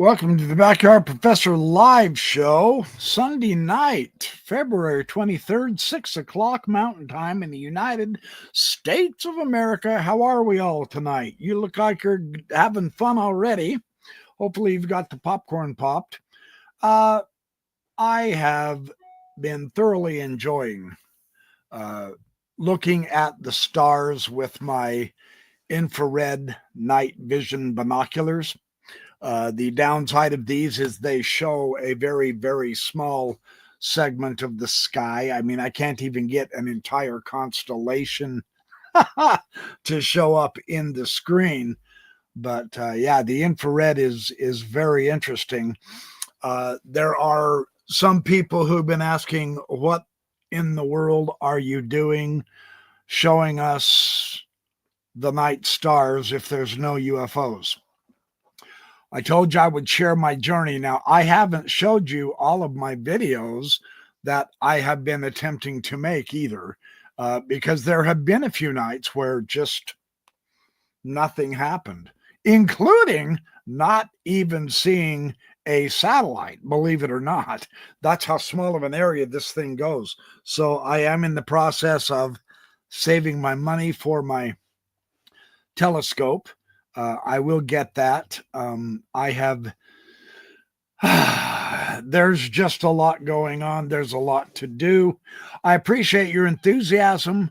Welcome to the Backyard Professor live show, Sunday night, February 23rd, 6 o'clock Mountain Time in the United States of America. How are we all tonight? You look like you're having fun already. Hopefully you've got the popcorn popped. I have been thoroughly enjoying looking at the stars with my infrared night vision binoculars. The downside of these is they show a very, very small segment of the sky. I mean, I can't even get an entire constellation to show up in the screen. But yeah, the infrared is very interesting. There are some people who've been asking, what in the world are you doing showing us the night stars if there's no UFOs? I told you I would share my journey. Now, I haven't showed you all of my videos that I have been attempting to make either, because there have been a few nights where just nothing happened, including not even seeing a satellite, believe it or not. That's how small of an area this thing goes. So I am in the process of saving my money for my telescope. I will get that. I have, there's just a lot going on. There's a lot to do. I appreciate your enthusiasm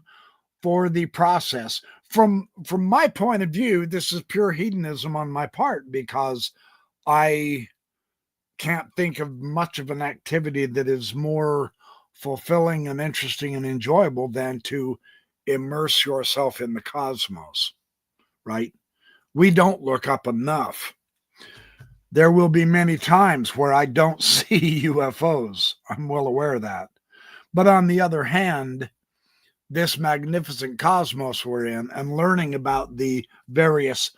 for the process. From my point of view, this is pure hedonism on my part, because I can't think of much of an activity that is more fulfilling and interesting and enjoyable than to immerse yourself in the cosmos, right? We don't look up enough. There will be many times where I don't see UFOs. I'm well aware of that. But on the other hand, this magnificent cosmos we're in, and learning about the various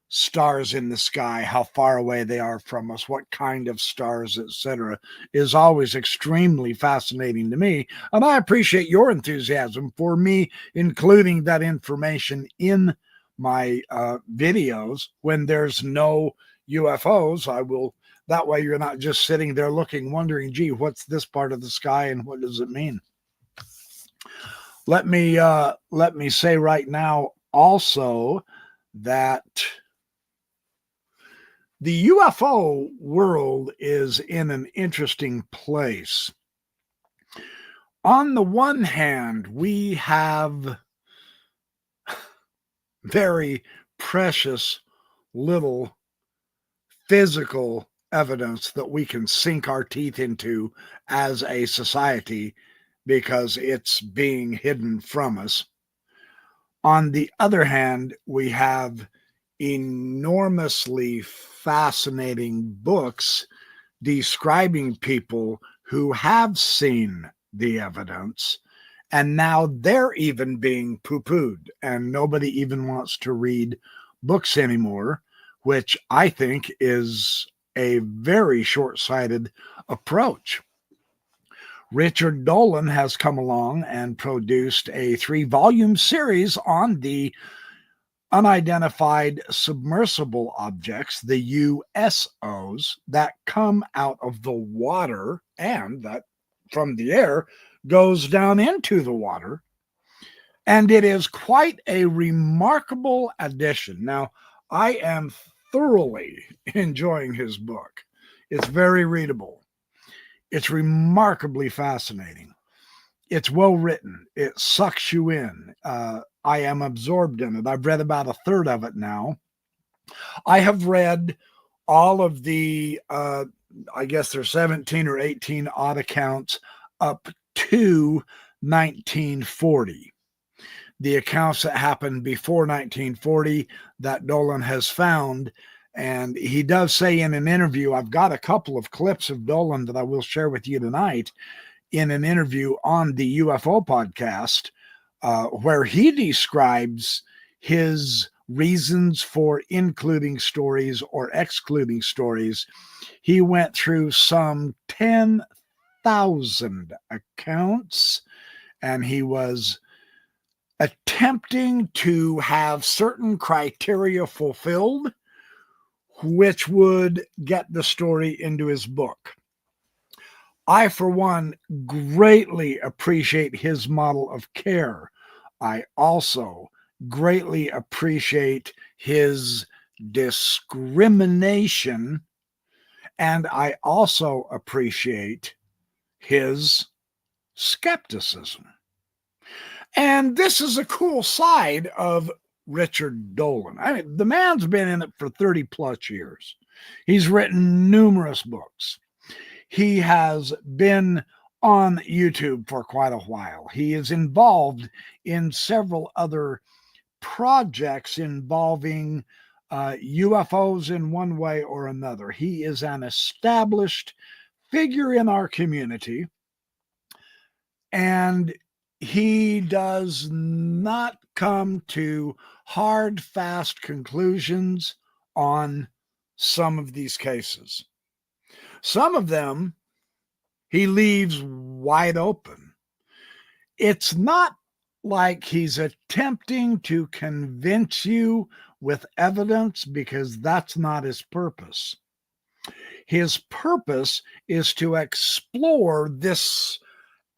stars in the sky, how far away they are from us, what kind of stars, etc., is always extremely fascinating to me. And I appreciate your enthusiasm for me including that information in my videos when there's no UFOs. I will, that way you're not just sitting there looking, wondering, gee, what's this part of the sky and what does it mean? Let me say right now also that the UFO world is in an interesting place. On the one hand, we have very precious little physical evidence that we can sink our teeth into as a society because it's being hidden from us. On the other hand, we have enormously fascinating books describing people who have seen the evidence, and now they're even being poo-pooed, and nobody even wants to read books anymore, which I think is a very short-sighted approach. Richard Dolan has come along and produced a 3-volume series on the unidentified submersible objects, the USOs, that come out of the water and that from the air goes down into the water. And it is quite a remarkable addition. Now, I am thoroughly enjoying his book. It's very readable. It's remarkably fascinating. It's well written. It sucks you in. I am absorbed in it. I've read about a third of it now. I have read all of the, I guess there's 17 or 18 odd accounts up to 1940. The accounts that happened before 1940 that Dolan has found. And he does say in an interview, I've got a couple of clips of Dolan that I will share with you tonight, in an interview on the UFO podcast, where he describes his reasons for including stories or excluding stories. He went through some 10,000 accounts, and he was attempting to have certain criteria fulfilled, which would get the story into his book. I, for one, greatly appreciate his model of care. I also greatly appreciate his discrimination, and I also appreciate his skepticism. And this is a cool side of Richard Dolan. I mean, the man's been in it for 30 plus years. He's written numerous books. He has been on YouTube for quite a while. He is involved in several other projects involving UFOs in one way or another. He is an established figure in our community, and he does not come to hard, fast conclusions on some of these cases. Some of them he leaves wide open. It's not like he's attempting to convince you with evidence, because that's not his purpose. His purpose is to explore this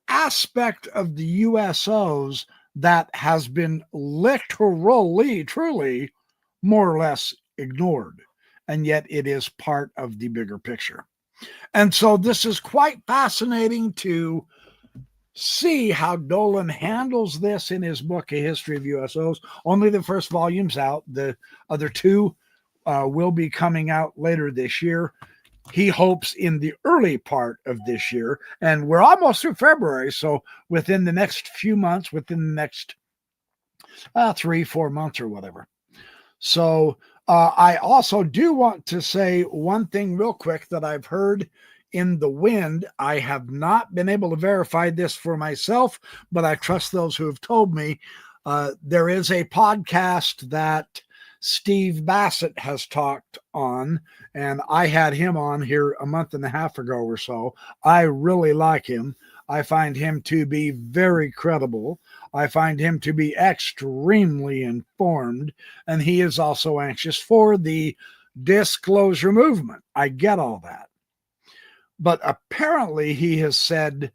aspect of the USOs that has been literally, truly, more or less ignored. And yet it is part of the bigger picture. And so this is quite fascinating to see how Dolan handles this in his book, A History of USOs. Only the first volume's out. The other two will be coming out later this year. He hopes in the early part of this year. And we're almost through February. So within the next few months, within the next 3-4 months or whatever. So I also do want to say one thing real quick that I've heard in the wind. I have not been able to verify this for myself, but I trust those who have told me. There is a podcast that Steve Bassett has talked on, and I had him on here a month and a half ago or so. I really like him. I find him to be very credible. I find him to be extremely informed, and he is also anxious for the disclosure movement. I get all that. But apparently he has said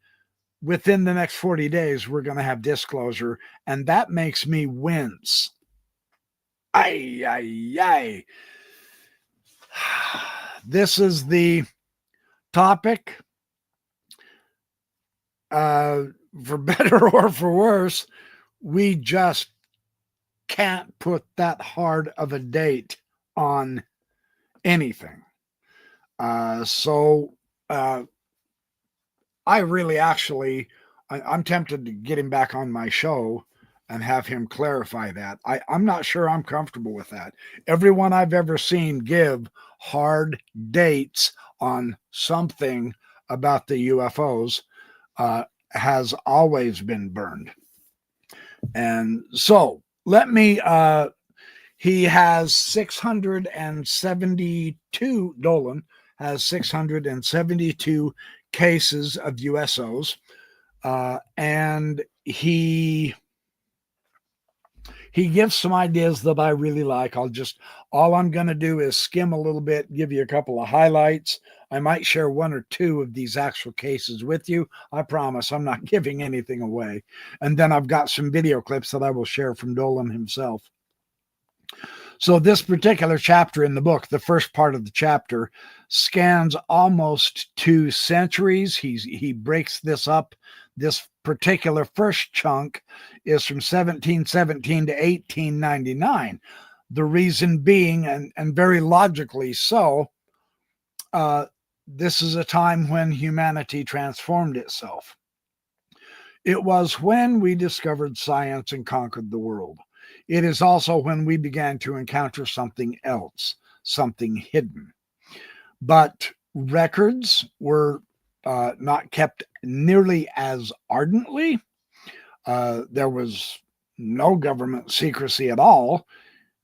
within the next 40 days, we're going to have disclosure, and that makes me wince. Ay. This is the topic. For better or for worse, we just can't put that hard of a date on anything. So I really I'm tempted to get him back on my show and have him clarify that. I'm not sure I'm comfortable with that. Everyone I've ever seen give hard dates on something about the UFOs has always been burned. And so let me, he has 672, Dolan has 672 cases of USOs. And he gives some ideas that I really like. All I'm going to do is skim a little bit, give you a couple of highlights. I might share one or two of these actual cases with you. I promise I'm not giving anything away. And then I've got some video clips that I will share from Dolan himself. So this particular chapter in the book, the first part of the chapter, scans almost 2 centuries. He breaks this up. This particular first chunk is from 1717 to 1899. The reason being, and very logically so, this is a time when humanity transformed itself. It was when we discovered science and conquered the world. It is also when we began to encounter something else, something hidden. But records were not kept nearly as ardently. There was no government secrecy at all.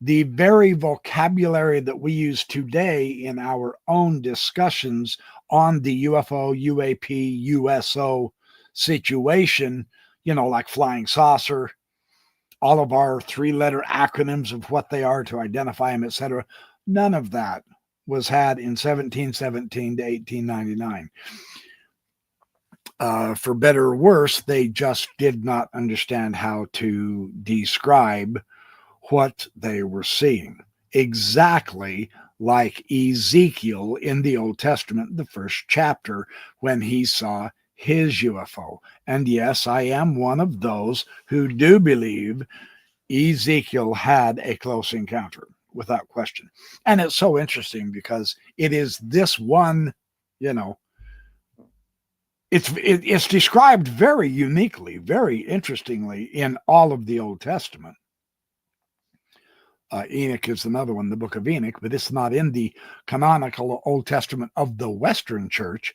The very vocabulary that we use today in our own discussions on the UFO, UAP, USO situation, like flying saucer, all of our 3-letter acronyms of what they are to identify them, etc. None of that was had in 1717 to 1899. For better or worse, they just did not understand how to describe what they were seeing. Exactly like Ezekiel in the Old Testament, the first chapter, when he saw his UFO. And yes, I am one of those who do believe Ezekiel had a close encounter, without question. And it's so interesting because it is this one, you know, it's described very uniquely, very interestingly in all of the Old Testament. Enoch is another one, the book of Enoch, but it's not in the canonical Old Testament of the Western Church,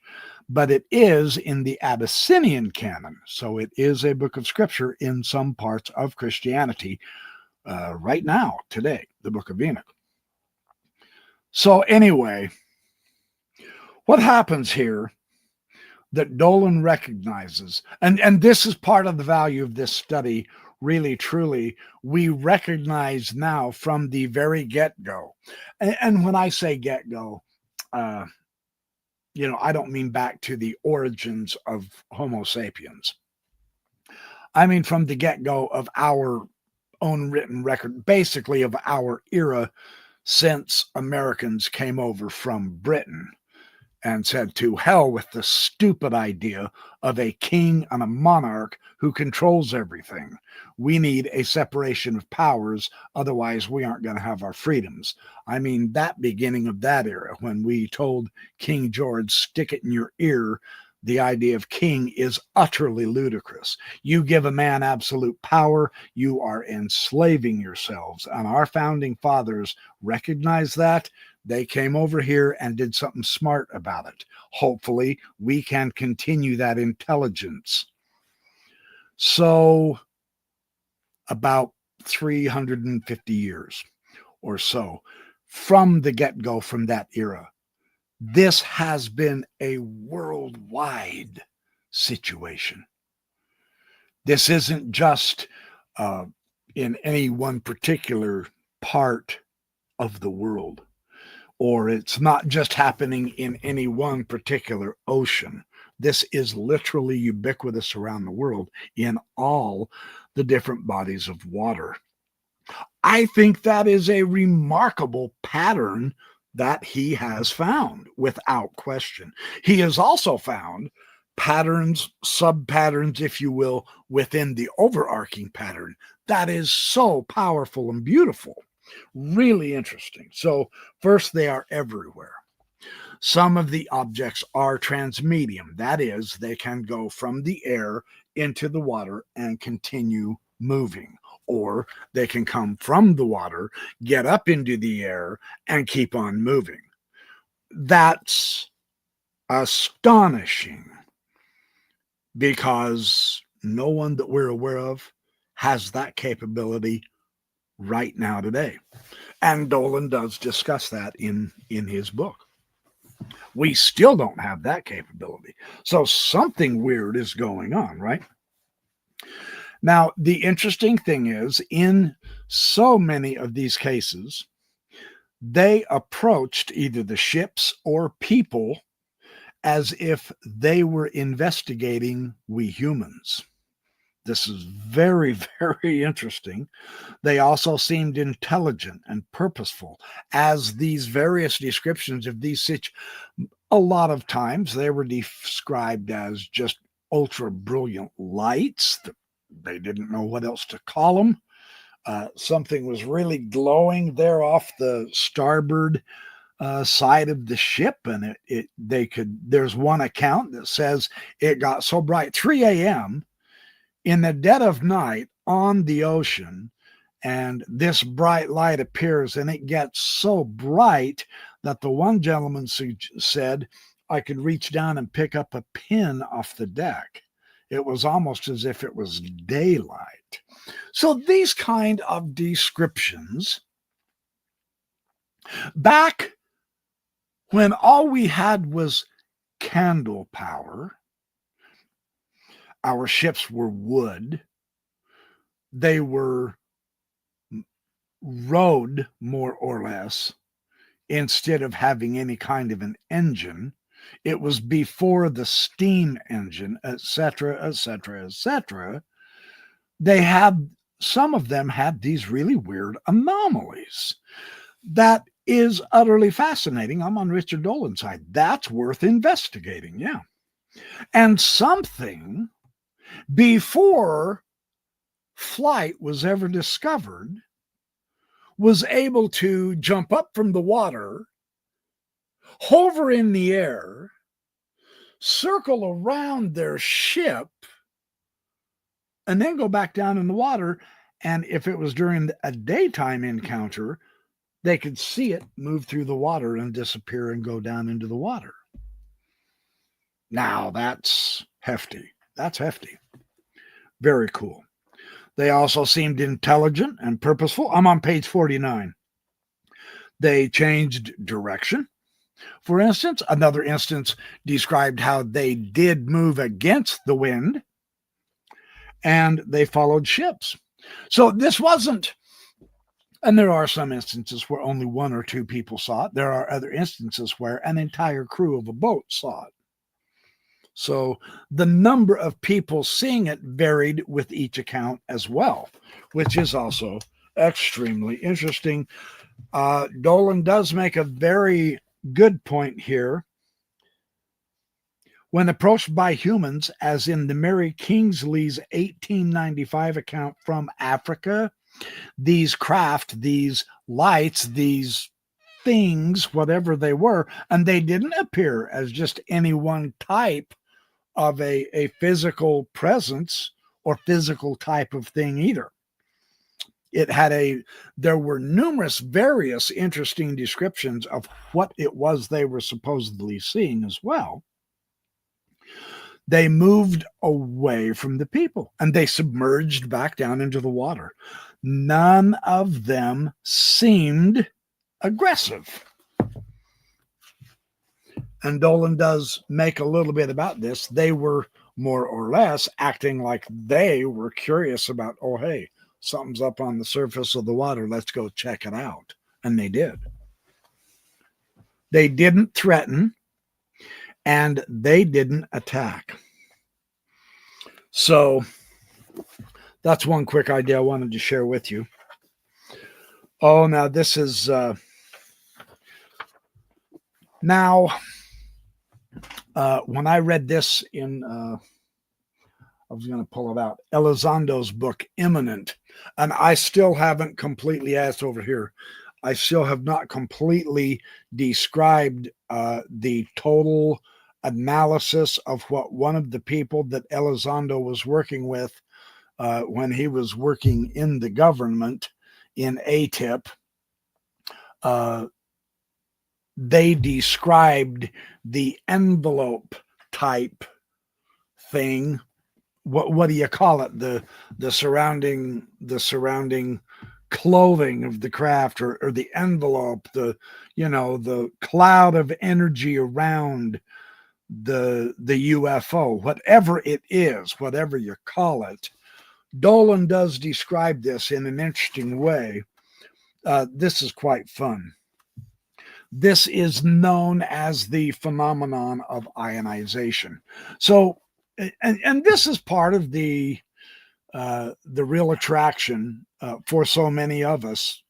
but it is in the Abyssinian canon. So it is a book of scripture in some parts of Christianity right now, today, the book of Enoch. So anyway, what happens here that Dolan recognizes, and this is part of the value of this study, really, truly, we recognize now from the very get-go. And when I say get-go, I don't mean back to the origins of Homo sapiens. I mean from the get-go of our own written record, basically of our era since Americans came over from Britain and said, to hell with the stupid idea of a king and a monarch who controls everything. We need a separation of powers, otherwise we aren't going to have our freedoms. I mean, that beginning of that era, when we told King George, stick it in your ear, the idea of king is utterly ludicrous. You give a man absolute power, you are enslaving yourselves. And our founding fathers recognized that. They came over here and did something smart about it. Hopefully, we can continue that intelligence. So, about 350 years or so from the get-go, from that era, this has been a worldwide situation. This isn't just in any one particular part of the world, or it's not just happening in any one particular ocean. This is literally ubiquitous around the world in all the different bodies of water. I think that is a remarkable pattern that he has found, without question. He has also found patterns, sub-patterns, if you will, within the overarching pattern. That is so powerful and beautiful. Really interesting. So first, they are everywhere. Some of the objects are transmedium. That is, they can go from the air into the water and continue moving. Or they can come from the water, get up into the air, and keep on moving. That's astonishing, because no one that we're aware of has that capability right now today. And Dolan does discuss that in his book. We still don't have that capability. So something weird is going on, right? Now, the interesting thing is, in so many of these cases, they approached either the ships or people as if they were investigating we humans. This is very, very interesting. They also seemed intelligent and purposeful, as these various descriptions of these a lot of times they were described as just ultra brilliant lights. They didn't know what else to call them. Something was really glowing there off the starboard side of the ship, and there's one account that says it got so bright, 3 a.m. in the dead of night on the ocean, and this bright light appears, and it gets so bright that the one gentleman said, I could reach down and pick up a pin off the deck. It was almost as if it was daylight. So these kind of descriptions, back when all we had was candle power, our ships were wood, they were rowed more or less instead of having any kind of an engine. It was before the steam engine, etc., etc., etc. They had, some of them had these really weird anomalies. That is utterly fascinating. I'm on Richard Dolan's side. That's worth investigating, yeah. And something before flight was ever discovered was able to jump up from the water, hover in the air, circle around their ship, and then go back down in the water. And if it was during a daytime encounter, they could see it move through the water and disappear and go down into the water. Now that's hefty. That's hefty. Very cool. They also seemed intelligent and purposeful. I'm on page 49. They changed direction. For instance, another instance described how they did move against the wind and they followed ships. So this wasn't, and there are some instances where only one or two people saw it. There are other instances where an entire crew of a boat saw it. So the number of people seeing it varied with each account as well, which is also extremely interesting. Dolan does make a very good point here. When approached by humans, as in the Mary Kingsley's 1895 account from Africa, these craft, these lights, these things, whatever they were, and they didn't appear as just any one type of a physical presence or physical type of thing either. It had there were numerous various interesting descriptions of what it was they were supposedly seeing as well. They moved away from the people and they submerged back down into the water. None of them seemed aggressive. And Dolan does make a little bit about this. They were more or less acting like they were curious about, oh, hey, something's up on the surface of the water. Let's go check it out. And they did. They didn't threaten and they didn't attack. So that's one quick idea I wanted to share with you. Oh, now this is when I read this in, I was going to pull it out, Elizondo's book, Imminent, and I still haven't completely, as over here, I still have not completely described the total analysis of what one of the people that Elizondo was working with when he was working in the government in ATIP, they described the envelope type thing. What do you call it? The surrounding clothing of the craft, or the envelope, the cloud of energy around the UFO, whatever it is, whatever you call it. Dolan does describe this in an interesting way. This is quite fun. This is known as the phenomenon of ionization. So, and this is part of the real attraction for so many of us,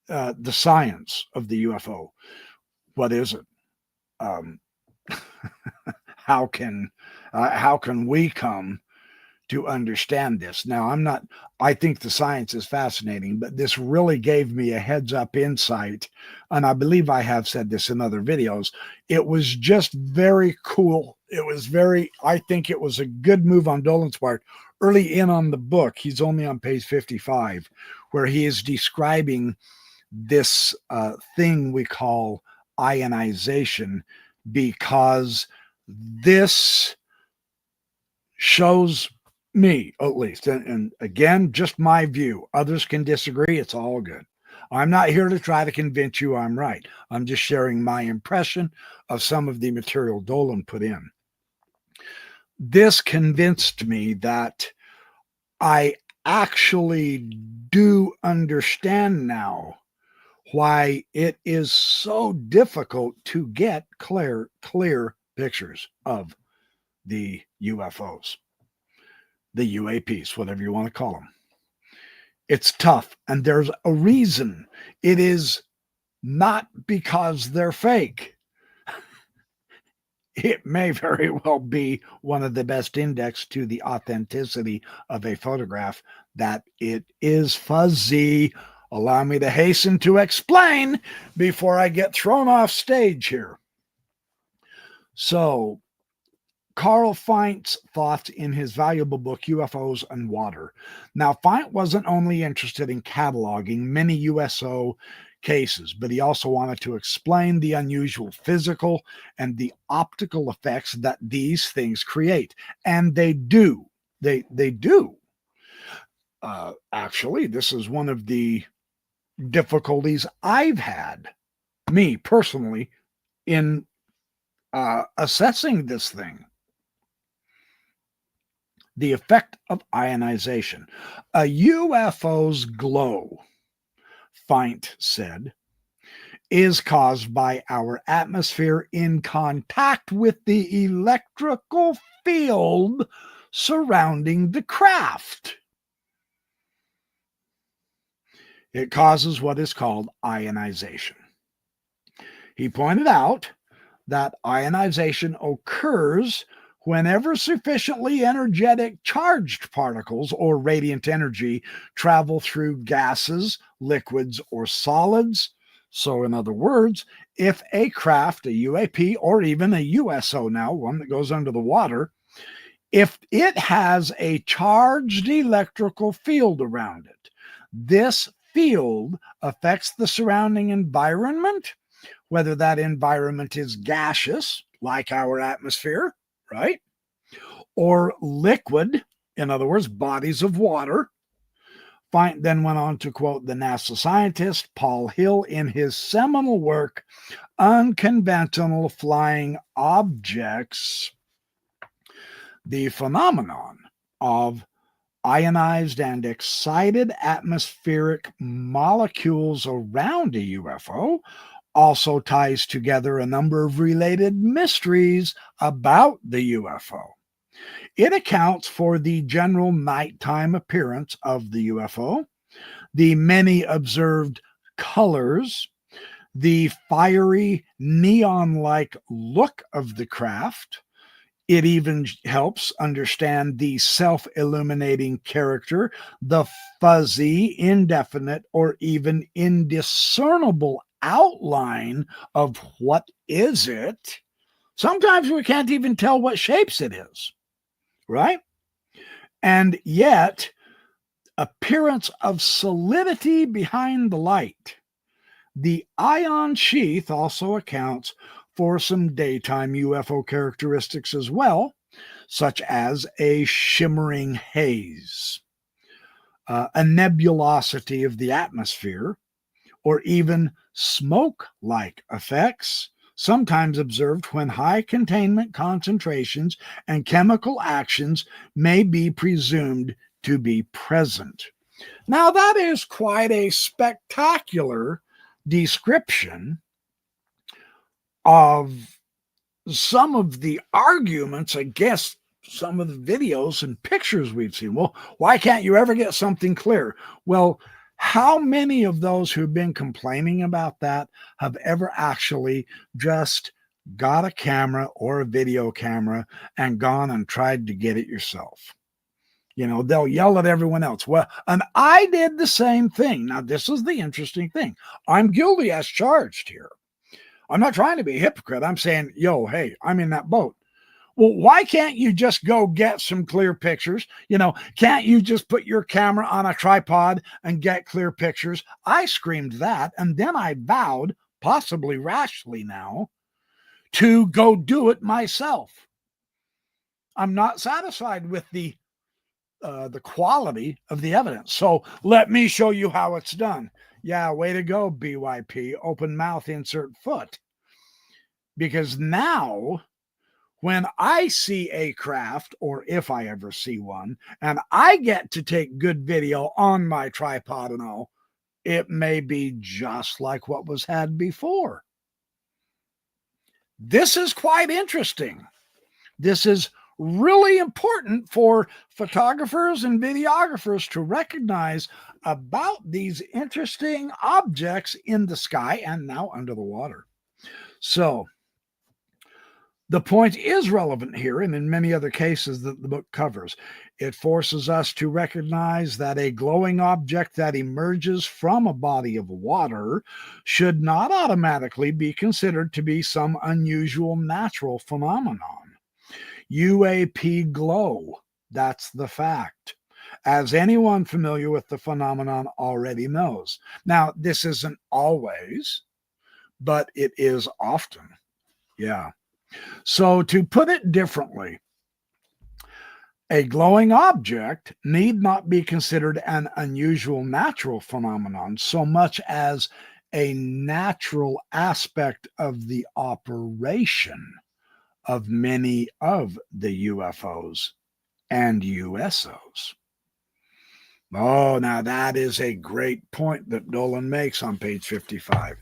the science of the UFO. What is it? How can we come to understand this? Now, I think the science is fascinating, but this really gave me a heads up insight. And I believe I have said this in other videos. It was just very cool. I think it was a good move on Dolan's part. Early in on the book, he's only on page 55, where he is describing this thing we call ionization, because this shows me, at least, and again, just my view. Others can disagree. It's all good. I'm not here to try to convince you I'm right. I'm just sharing my impression of some of the material Dolan put in. This convinced me that I actually do understand now why it is so difficult to get clear pictures of the UFOs, the UAPs, whatever you want to call them. It's tough, and there's a reason. It is not because they're fake. It may very well be one of the best index to the authenticity of a photograph that it is fuzzy. Allow me to hasten to explain before I get thrown off stage here. So, Carl Feint's thoughts in his valuable book, UFOs and Water. Now, Feint wasn't only interested in cataloging many USO cases, but he also wanted to explain the unusual physical and the optical effects that these things create. And they do. They do. Actually, this is one of the difficulties I've had, me personally, in assessing this thing. The effect of ionization. A UFO's glow, Feint said, is caused by our atmosphere in contact with the electrical field surrounding the craft. It causes what is called ionization. He pointed out that ionization occurs whenever sufficiently energetic charged particles or radiant energy travel through gases, liquids, or solids. So, in other words, if a craft, a UAP, or even a USO now, one that goes under the water, if it has a charged electrical field around it, this field affects the surrounding environment, whether that environment is gaseous, like our atmosphere, right? Or liquid, in other words, bodies of water. Feint then went on to quote the NASA scientist Paul Hill in his seminal work, Unconventional Flying Objects, the phenomenon of ionized and excited atmospheric molecules around a UFO also ties together a number of related mysteries about the UFO. It accounts for the general nighttime appearance of the UFO, the many observed colors, the fiery neon-like look of the craft. It even helps understand the self-illuminating character, the fuzzy, indefinite, or even indiscernible outline of what is it. Sometimes we can't even tell what shapes it is, right? And yet, appearance of solidity behind the light. The ion sheath also accounts for some daytime UFO characteristics as well, such as a shimmering haze, a nebulosity of the atmosphere, or even smoke-like effects, sometimes observed when high containment concentrations and chemical actions may be presumed to be present. Now, that is quite a spectacular description of some of the arguments against some of the videos and pictures we've seen. Well, why can't you ever get something clear? Well, how many of those who've been complaining about that have ever actually just got a camera or a video camera and gone and tried to get it yourself? You know, they'll yell at everyone else. Well, and I did the same thing. Now, this is the interesting thing. I'm guilty as charged here. I'm not trying to be a hypocrite. I'm saying, yo, hey, I'm in that boat. Well, why can't you just go get some clear pictures? You know, can't you just put your camera on a tripod and get clear pictures? I screamed that, and then I vowed, possibly rashly now, to go do it myself. I'm not satisfied with the quality of the evidence. So let me show you how it's done. Yeah, way to go, ByP. Open mouth, insert foot. Because now, when I see a craft, or if I ever see one, and I get to take good video on my tripod and all, it may be just like what was had before. This is quite interesting. This is really important for photographers and videographers to recognize about these interesting objects in the sky and now under the water. So the point is relevant here and in many other cases that the book covers. It forces us to recognize that a glowing object that emerges from a body of water should not automatically be considered to be some unusual natural phenomenon. UAP glow, that's the fact, as anyone familiar with the phenomenon already knows. Now, this isn't always, but it is often. Yeah. So to put it differently, a glowing object need not be considered an unusual natural phenomenon so much as a natural aspect of the operation of many of the UFOs and USOs. Oh, now that is a great point that Dolan makes on page 55.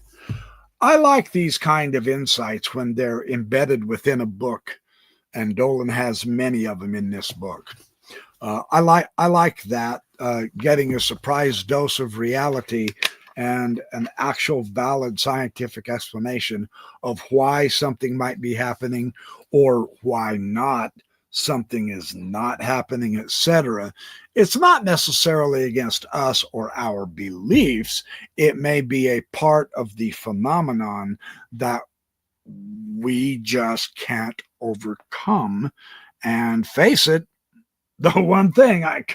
I like these kind of insights when they're embedded within a book, and Dolan has many of them in this book. I like that, getting a surprise dose of reality and an actual valid scientific explanation of why something might be happening or why not something is not happening, etc. It's not necessarily against us or our beliefs. It may be a part of the phenomenon that we just can't overcome. And face it, the one thing this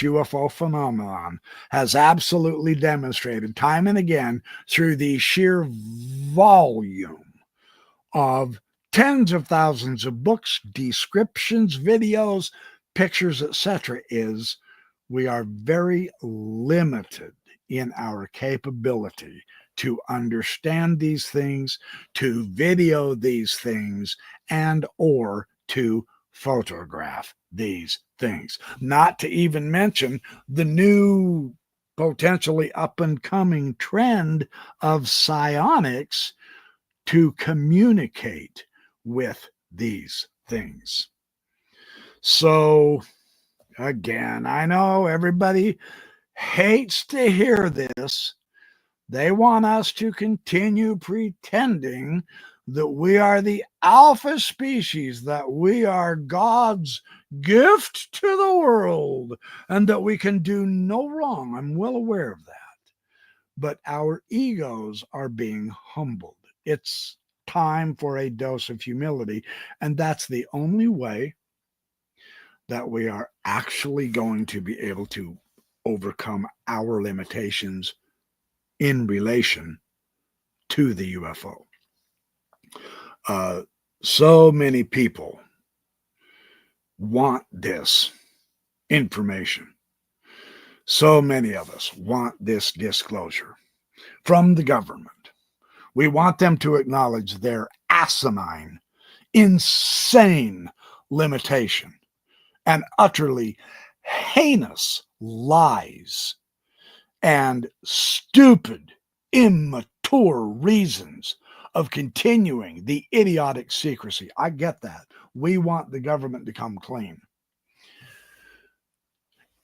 UFO phenomenon has absolutely demonstrated time and again through the sheer volume of tens of thousands of books, descriptions, videos, pictures, etc., is we are very limited in our capability to understand these things, to video these things, and or to photograph these things. Not to even mention the new potentially up and coming trend of psionics to communicate with these things. So again, I know everybody hates to hear this. They want us to continue pretending that we are the alpha species, that we are God's gift to the world, and that we can do no wrong. I'm well aware of that. But our egos are being humbled. It's time for a dose of humility, and that's the only way that we are actually going to be able to overcome our limitations in relation to the UFO. So many people want this information. So many of us want this disclosure from the government. We want them to acknowledge their asinine, insane limitation and utterly heinous lies and stupid, immature reasons of continuing the idiotic secrecy. I get that. We want the government to come clean.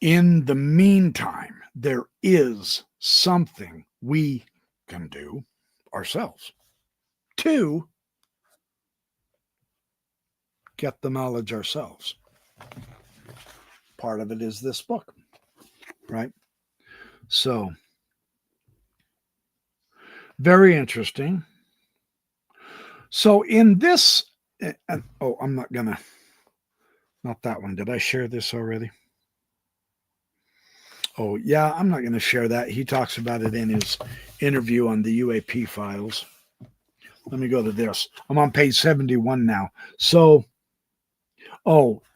In the meantime, there is something we can do ourselves to get the knowledge ourselves. Part of it is this book, right? So, very interesting. So in this, I'm not that one. Did I share this already? Oh, yeah, I'm not going to share that. He talks about it in his interview on the UAP files. Let me go to this. I'm on page 71 now. So,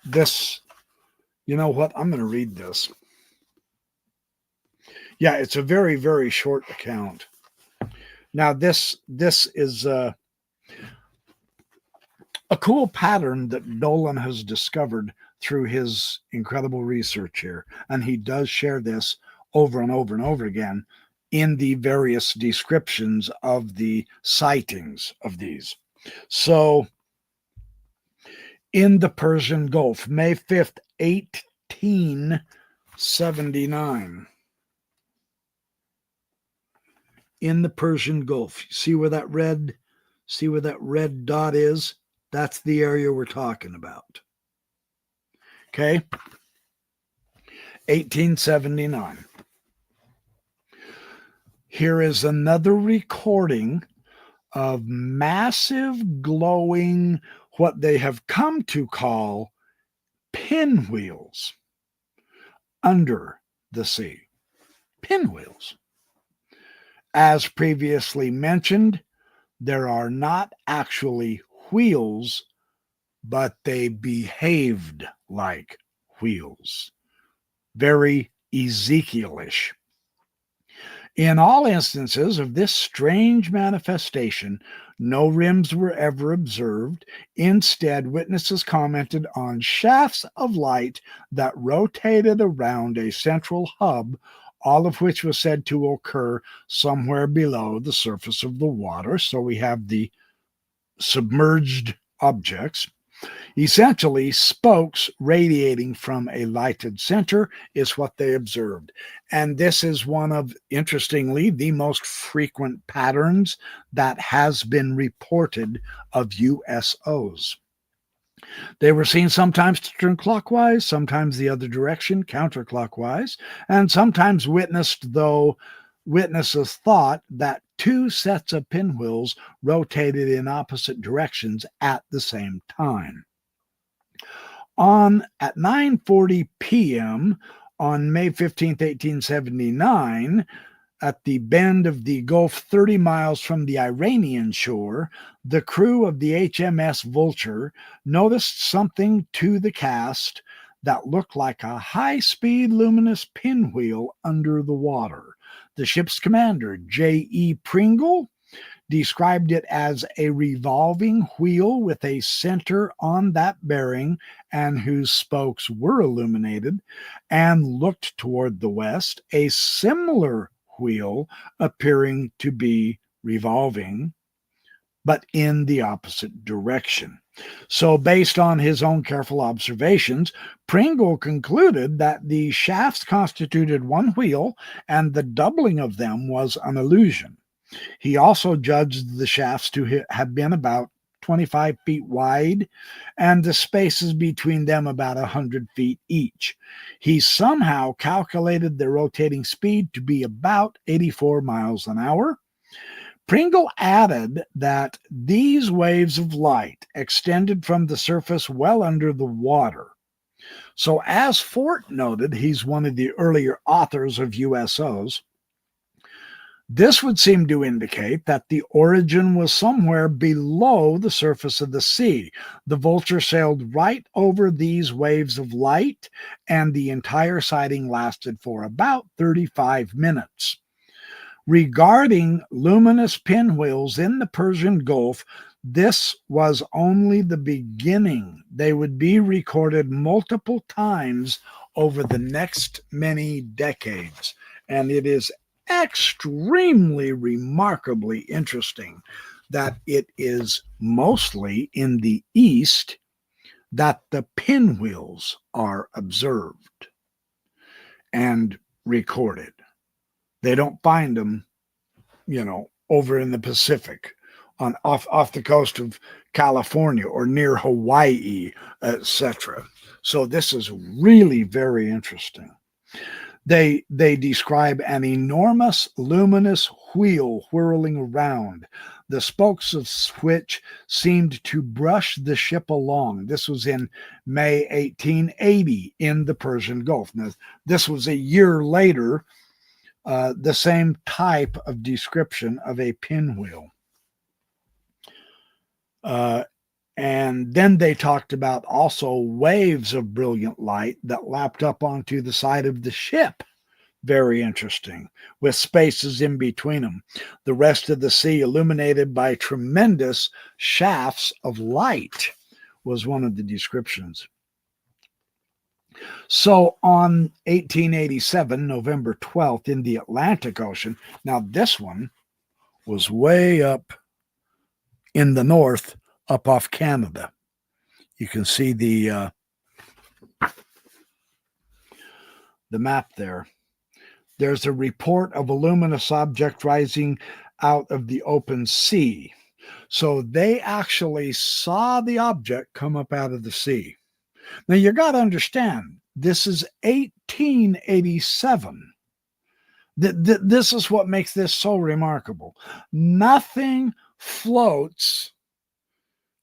this, you know what? I'm going to read this. Yeah, it's a very, very short account. Now, this is a cool pattern that Dolan has discovered through his incredible research here. And he does share this over and over and over again in the various descriptions of the sightings of these. So in the Persian Gulf, May 5th, 1879. In the Persian Gulf. See where that red dot is? That's the area we're talking about. Okay? 1879. Here is another recording of massive glowing, what they have come to call pinwheels under the sea. Pinwheels. As previously mentioned, there are not actually wheels, but they behaved like wheels. Very Ezekielish. In all instances of this strange manifestation, no rims were ever observed. Instead, witnesses commented on shafts of light that rotated around a central hub, all of which was said to occur somewhere below the surface of the water. So we have the submerged objects. Essentially, spokes radiating from a lighted center is what they observed. And this is one of, interestingly, the most frequent patterns that has been reported of USOs. They were seen sometimes to turn clockwise, sometimes the other direction, counterclockwise, and sometimes witnesses thought that two sets of pinwheels rotated in opposite directions at the same time. At 9:40 p.m. on May 15, 1879, at the bend of the Gulf 30 miles from the Iranian shore, the crew of the HMS Vulture noticed something to the cast that looked like a high-speed luminous pinwheel under the water. The ship's commander, J.E. Pringle, described it as a revolving wheel with a center on that bearing and whose spokes were illuminated, and looked toward the west, a similar wheel appearing to be revolving, but in the opposite direction. So, based on his own careful observations, Pringle concluded that the shafts constituted one wheel and the doubling of them was an illusion. He also judged the shafts to have been about 25 feet wide and the spaces between them about 100 feet each. He somehow calculated the rotating speed to be about 84 miles an hour. Pringle added that these waves of light extended from the surface well under the water. So, as Fort noted, he's one of the earlier authors of USOs. This would seem to indicate that the origin was somewhere below the surface of the sea. The Vulture sailed right over these waves of light, and the entire sighting lasted for about 35 minutes. Regarding luminous pinwheels in the Persian Gulf, this was only the beginning. They would be recorded multiple times over the next many decades, and it is extremely remarkably interesting that it is mostly in the east that the pinwheels are observed and recorded. They don't find them, over in the Pacific, off the coast of California or near Hawaii, etc. So this is really very interesting. They describe an enormous luminous wheel whirling around, the spokes of which seemed to brush the ship along. This was in May 1880 in the Persian Gulf. Now, this was a year later, the same type of description of a pinwheel. And then they talked about also waves of brilliant light that lapped up onto the side of the ship. Very interesting, with spaces in between them. The rest of the sea illuminated by tremendous shafts of light was one of the descriptions. So on 1887, November 12th, in the Atlantic Ocean, now this one was way up in the north, up off Canada. You can see the map there. There's a report of a luminous object rising out of the open sea. So they actually saw the object come up out of the sea. Now you got to understand, this is 1887. This is what makes this so remarkable. Nothing floats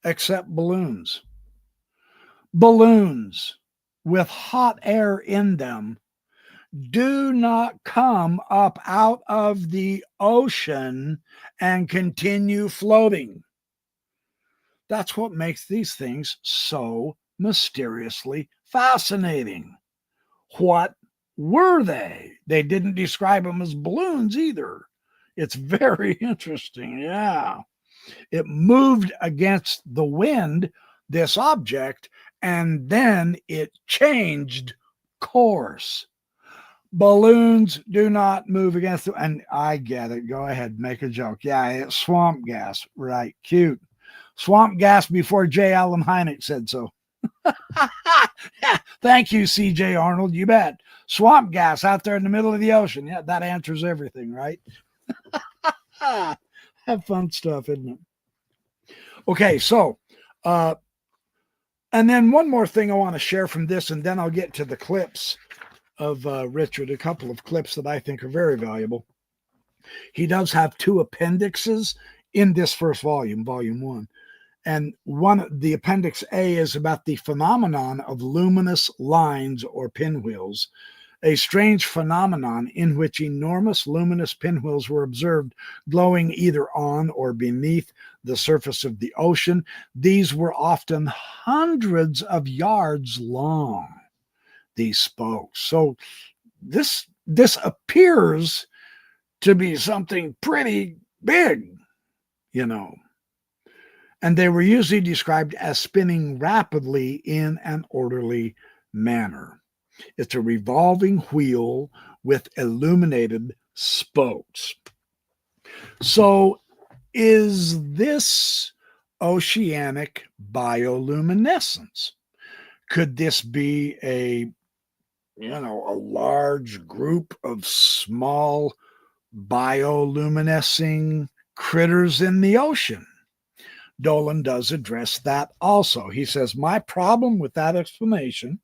except balloons. Balloons with hot air in them do not come up out of the ocean and continue floating. That's what makes these things so mysteriously fascinating. What were they? They didn't describe them as balloons either. It's very interesting. Yeah. It moved against the wind, this object, and then it changed course. Balloons do not move against it. And I get it. Go ahead, make a joke. Yeah, it's swamp gas. Right. Cute. Swamp gas before J. Allen Hynek said so. Thank you, C.J. Arnold. You bet. Swamp gas out there in the middle of the ocean. Yeah, that answers everything, right? Have fun stuff, isn't it? Okay, so, and then one more thing I want to share from this, and then I'll get to the clips of Richard, a couple of clips that I think are very valuable. He does have 2 appendixes in this first volume, volume 1. And the appendix A is about the phenomenon of luminous lines or pinwheels, a strange phenomenon in which enormous luminous pinwheels were observed glowing either on or beneath the surface of the ocean. These were often hundreds of yards long, these spokes. So this appears to be something pretty big, you know. And they were usually described as spinning rapidly in an orderly manner. It's a revolving wheel with illuminated spokes. So is this oceanic bioluminescence? Could this be a large group of small bioluminescing critters in the ocean? Dolan does address that also. He says, my problem with that explanation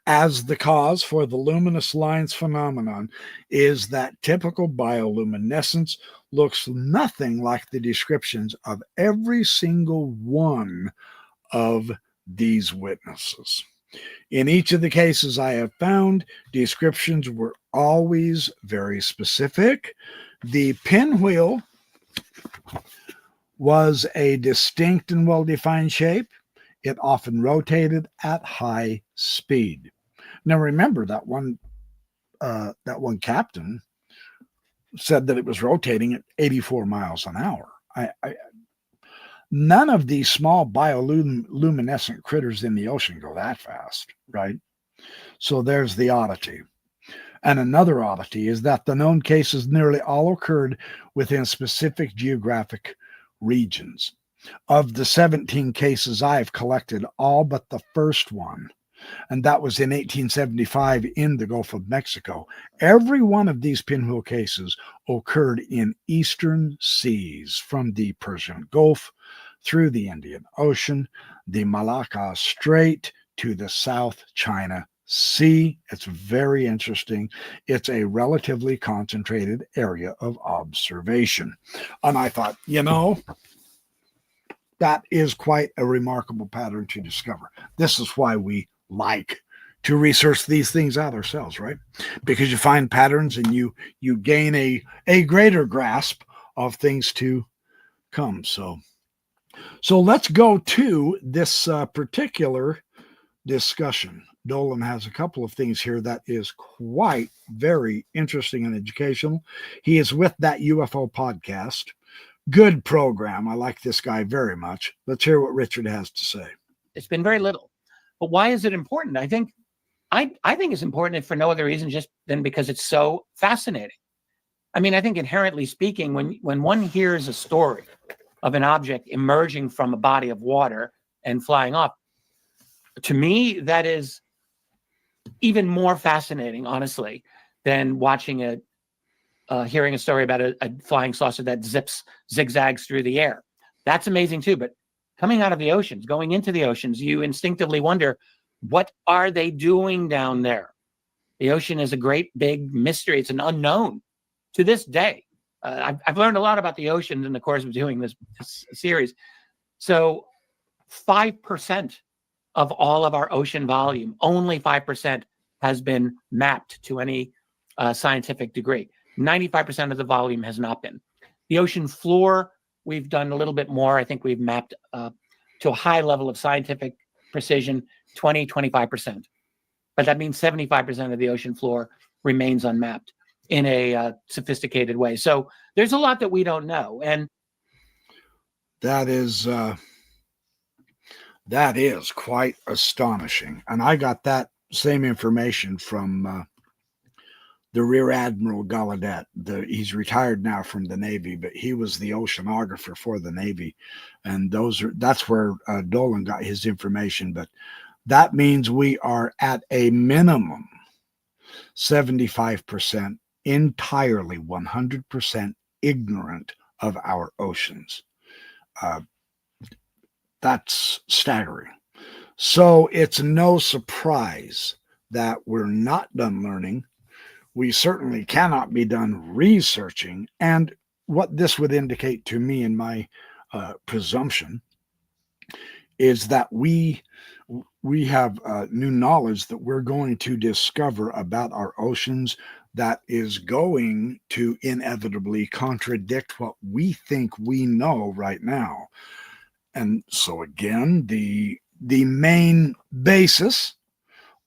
as the cause for the luminous lines phenomenon is that typical bioluminescence looks nothing like the descriptions of every single one of these witnesses. In each of the cases I have found, descriptions were always very specific. The pinwheel was a distinct and well-defined shape. It often rotated at high speed. Now remember that one captain said that it was rotating at 84 miles an hour. None of these small bioluminescent critters in the ocean go that fast, right? So there's the oddity. And another oddity is that the known cases nearly all occurred within specific geographic regions. Of the 17 cases I have collected, all but the first one, and that was in 1875 in the Gulf of Mexico, every one of these pinwheel cases occurred in eastern seas, from the Persian Gulf through the Indian Ocean, the Malacca Strait to the South China Sea. It's very interesting. It's a relatively concentrated area of observation. And I thought, that is quite a remarkable pattern to discover. This is why we like to research these things out ourselves, right? Because you find patterns and you gain a greater grasp of things to come. So let's go to this particular discussion. Dolan has a couple of things here that is quite very interesting and educational. He is with That UFO Podcast. Good program. I like this guy very much. Let's hear what Richard has to say. It's been very little. But why is it important? I think it's important for no other reason just than because it's so fascinating. I mean, I think inherently speaking, when one hears a story of an object emerging from a body of water and flying off, to me, that is even more fascinating, honestly, than watching hearing a story about a flying saucer that zigzags through the air. That's amazing too. But coming out of the oceans, going into the oceans, you instinctively wonder, what are they doing down there? The ocean is a great big mystery. It's an unknown to this day. I've learned a lot about the oceans in the course of doing this series. So 5% of all of our ocean volume, only 5% has been mapped to any scientific degree. 95% of the volume has not been. The ocean floor, we've done a little bit more. I think we've mapped to a high level of scientific precision, 25%. But that means 75% of the ocean floor remains unmapped in a sophisticated way. So there's a lot that we don't know. And that is quite astonishing. And I got that same information from the Rear Admiral Gallaudet. He's retired now from the Navy, but he was the oceanographer for the Navy. And that's where Dolan got his information. But that means we are at a minimum 75% entirely 100% ignorant of our oceans. That's staggering. So it's no surprise that we're not done learning. We certainly cannot be done researching. And what this would indicate to me in my presumption is that we have new knowledge that we're going to discover about our oceans that is going to inevitably contradict what we think we know right now. And so again, the main basis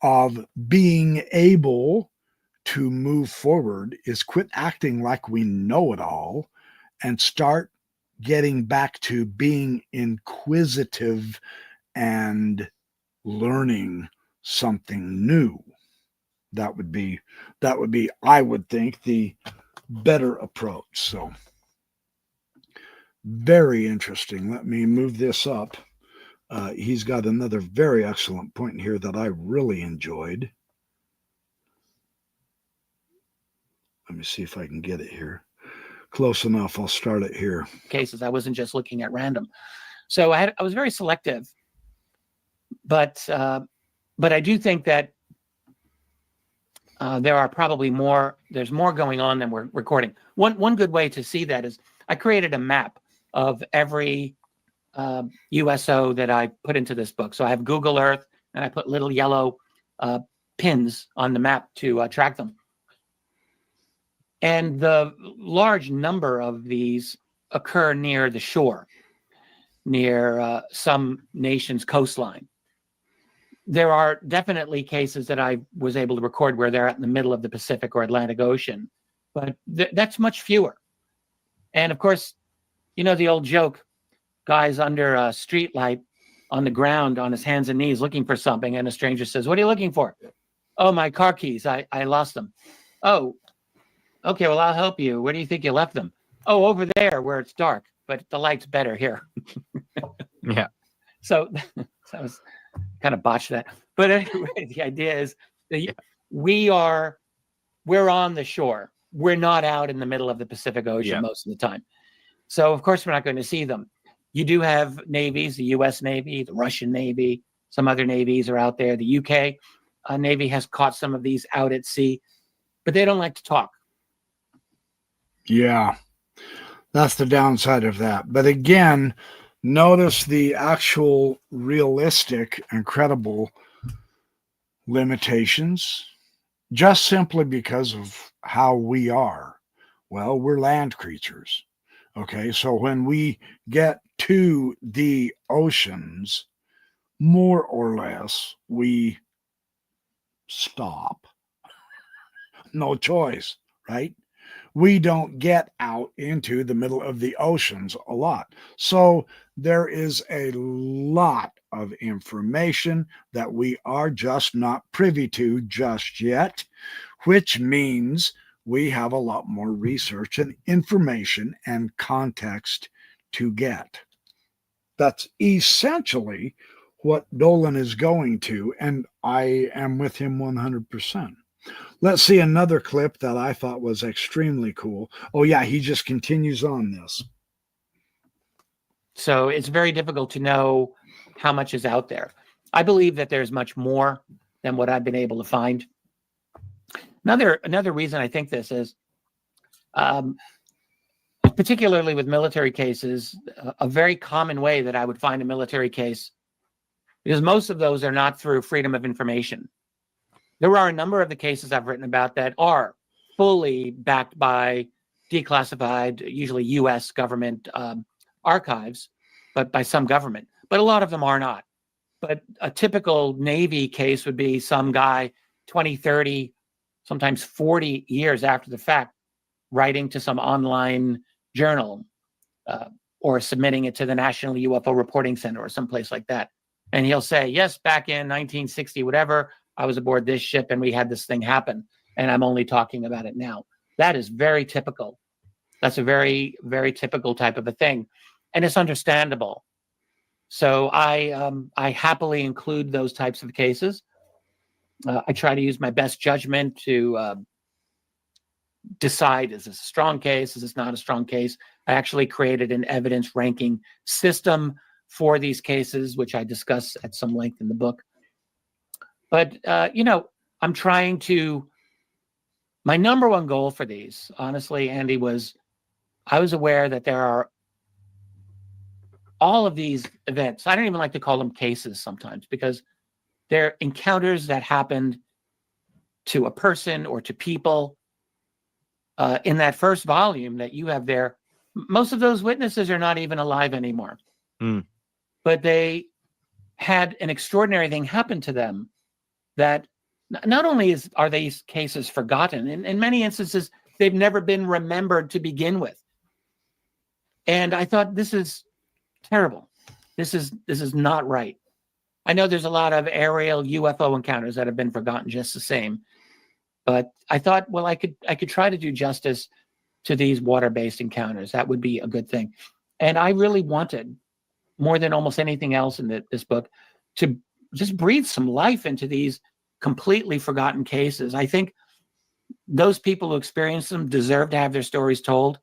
of being able to move forward is quit acting like we know it all and start getting back to being inquisitive and learning something new. That would be, I would think, the better approach. So very interesting. Let me move this up. He's got another very excellent point here that I really enjoyed. Let me see if I can get it here. Close enough. I'll start it here. Cases. I wasn't just looking at random. So I was very selective, but I do think that there are probably there's more going on than we're recording. One good way to see that is I created a map of every USO that I put into this book. So I have Google Earth, and I put little yellow pins on the map to track them. And the large number of these occur near the shore, near some nation's coastline. There are definitely cases that I was able to record where they're out in the middle of the Pacific or Atlantic Ocean, but that's much fewer. And of course, you know the old joke, guy's under a street light on the ground on his hands and knees looking for something, and a stranger says, "What are you looking for?" "Oh, my car keys. I lost them." "Oh, okay, well, I'll help you. Where do you think you left them?" "Oh, over there where it's dark, but the light's better here." Yeah. So that was kind of botched that. But anyway, the idea is that we're on the shore. We're not out in the middle of the Pacific Ocean most of the time. So of course we're not going to see them. You do have navies, the US Navy, the Russian Navy, some other navies are out there. The UK Navy has caught some of these out at sea, but they don't like to talk. Yeah, that's the downside of that. But again, notice the actual realistic and credible limitations just simply because of how we are. Well, we're land creatures. Okay, so when we get to the oceans, more or less, we stop. No choice, right? We don't get out into the middle of the oceans a lot. So there is a lot of information that we are just not privy to just yet, which means we have a lot more research and information and context to get. That's essentially what Dolan is going to, and I am with him 100%. Let's see another clip that I thought was extremely cool. Oh, yeah, he just continues on this. So it's very difficult to know how much is out there. I believe that there's much more than what I've been able to find. Another reason I think this is, particularly with military cases, a very common way that I would find a military case, because most of those are not through freedom of information. There are a number of the cases I've written about that are fully backed by declassified, usually U.S. government archives, but by some government. But a lot of them are not. But a typical Navy case would be some guy 20, 30, sometimes 40 years after the fact, writing to some online journal or submitting it to the National UFO Reporting Center or someplace like that. And he'll say, yes, back in 1960, whatever, I was aboard this ship and we had this thing happen. And I'm only talking about it now. That is very typical. That's a very, very typical type of a thing. And it's understandable. So I happily include those types of cases. I try to use my best judgment to decide, is this a strong case? Is this not a strong case? I actually created an evidence ranking system for these cases, which I discuss at some length in the book. But, I'm trying to, my number one goal for these, honestly, Andy, I was aware that there are all of these events. I don't even like to call them cases sometimes, because they're encounters that happened to a person or to people. In that first volume that you have there, most of those witnesses are not even alive anymore. But they had an extraordinary thing happen to them that not only are these cases forgotten, in many instances, they've never been remembered to begin with. And I thought, this is terrible. This is not right. I know there's a lot of aerial UFO encounters that have been forgotten just the same. But I thought, well, I could try to do justice to these water-based encounters. That would be a good thing. And I really wanted, more than almost anything else in this book, to just breathe some life into these completely forgotten cases. I think those people who experience them deserve to have their stories told.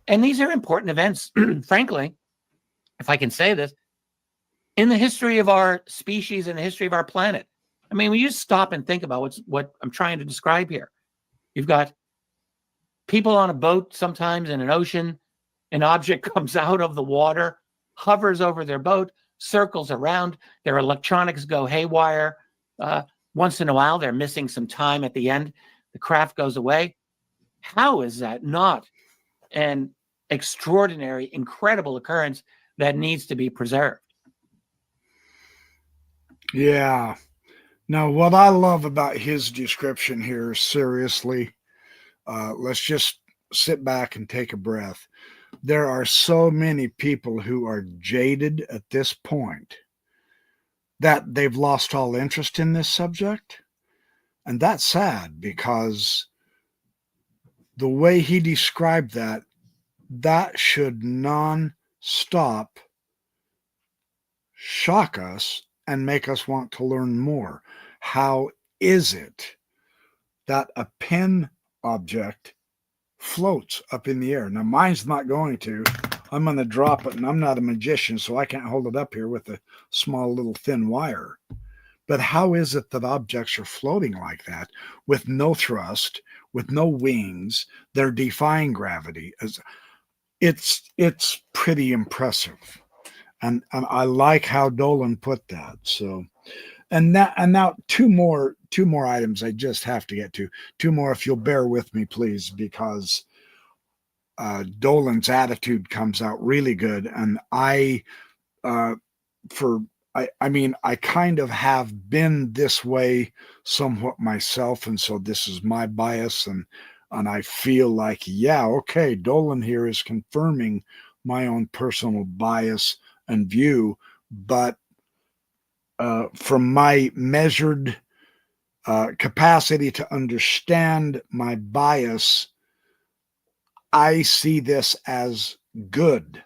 And these are important events, frankly, if I can say this, in the history of our species and the history of our planet. I mean, when you stop and think about what I'm trying to describe here, you've got people on a boat, sometimes in an ocean, an object comes out of the water, hovers over their boat, circles around, their electronics go haywire. Once in a while, they're missing some time at the end. The craft goes away. How is that not an extraordinary, incredible occurrence that needs to be preserved? Yeah. Now, what I love about his description here, seriously, let's just sit back and take a breath. There are so many people who are jaded at this point that they've lost all interest in this subject. And that's sad, because the way he described that should non-stop shock us and make us want to learn more. How is it that a pen object floats up in the air? Now, mine's not going to. I'm going to drop it, and I'm not a magician, so I can't hold it up here with a small little thin wire. But how is it that objects are floating like that with no thrust, with no wings? They're defying gravity. It's pretty impressive. And I like how Dolan put that. So, and now two more items I just have to get to. Two more, if you'll bear with me, please, because Dolan's attitude comes out really good. And I kind of have been this way somewhat myself, and so this is my bias, and I feel like, yeah, okay, Dolan here is confirming my own personal bias and view, but from my measured capacity to understand my bias, I see this as good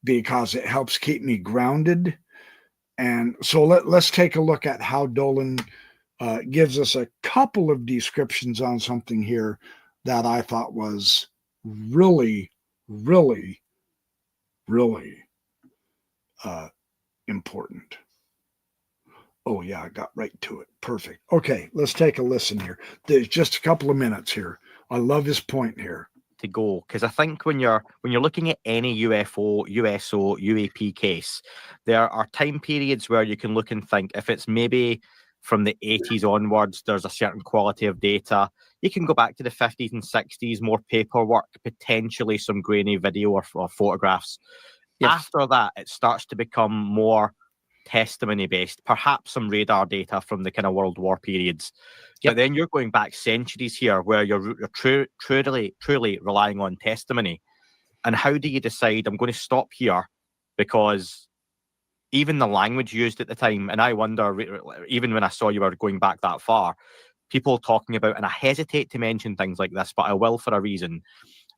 because it helps keep me grounded. And so let's take a look at how Dolan gives us a couple of descriptions on something here that I thought was really, really, really important. Oh, yeah, I got right to it. Perfect. Okay, let's take a listen here. There's just a couple of minutes here. I love his point here. To go, because I think when you're looking at any UFO, USO, UAP case, there are time periods where you can look and think if it's maybe from the 80s onwards, there's a certain quality of data. You can go back to the 50s and 60s, more paperwork, potentially some grainy video or photographs. Yes. After that, it starts to become more testimony based, perhaps some radar data from the kind of World War periods. Yep. But then you're going back centuries here where you're truly relying on testimony. And how do you decide, I'm going to stop here? Because even the language used at the time, and I wonder, even when I saw you were going back that far, people talking about, and I hesitate to mention things like this, but I will for a reason,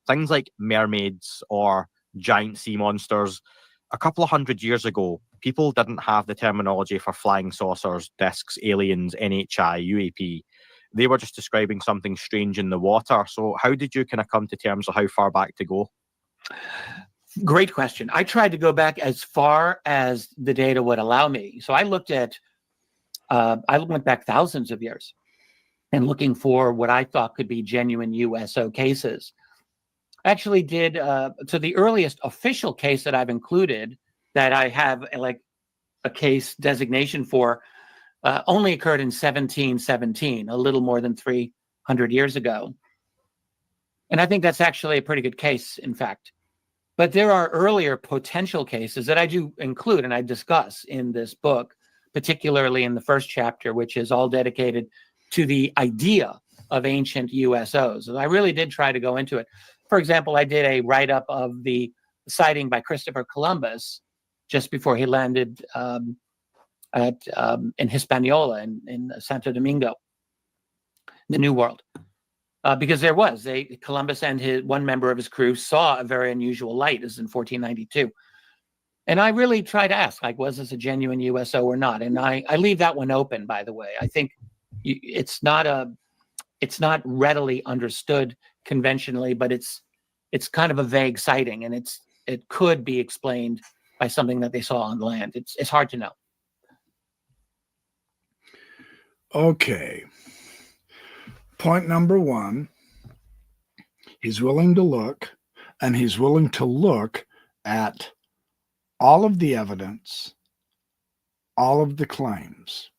things like mermaids or giant sea monsters. A couple of hundred years ago, people didn't have the terminology for flying saucers, discs, aliens, NHI, UAP. They were just describing something strange in the water. So how did you kind of come to terms of how far back to go? Great question. I tried to go back as far as the data would allow me. So I looked at, I went back thousands of years and looking for what I thought could be genuine USO cases. Actually did, so the earliest official case that I've included that I have like a case designation for only occurred in 1717, a little more than 300 years ago. And I think that's actually a pretty good case, in fact. But there are earlier potential cases that I do include and I discuss in this book, particularly in the first chapter, which is all dedicated to the idea of ancient USOs. And I really did try to go into it. For example, I did a write-up of the sighting by Christopher Columbus just before he landed in Hispaniola in Santo Domingo, the New World. Because there was Columbus and one member of his crew saw a very unusual light. This is in 1492. And I really try to ask, like, was this a genuine USO or not? And I leave that one open, by the way. I think it's not readily understood conventionally, but it's kind of a vague sighting, and it could be explained by something that they saw on land. It's hard to know. Okay. Point number one, he's willing to look, and he's willing to look at all of the evidence, all of the claims.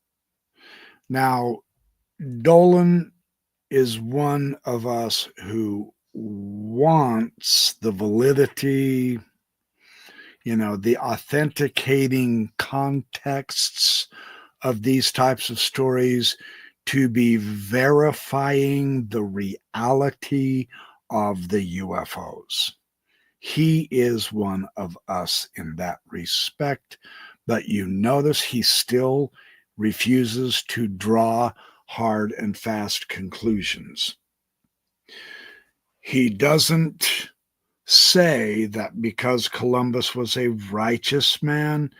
Now, Dolan is one of us who wants the validity, the authenticating contexts of these types of stories to be verifying the reality of the UFOs. He is one of us in that respect, but you notice he still refuses to draw hard and fast conclusions. He doesn't say that because Columbus was a righteous man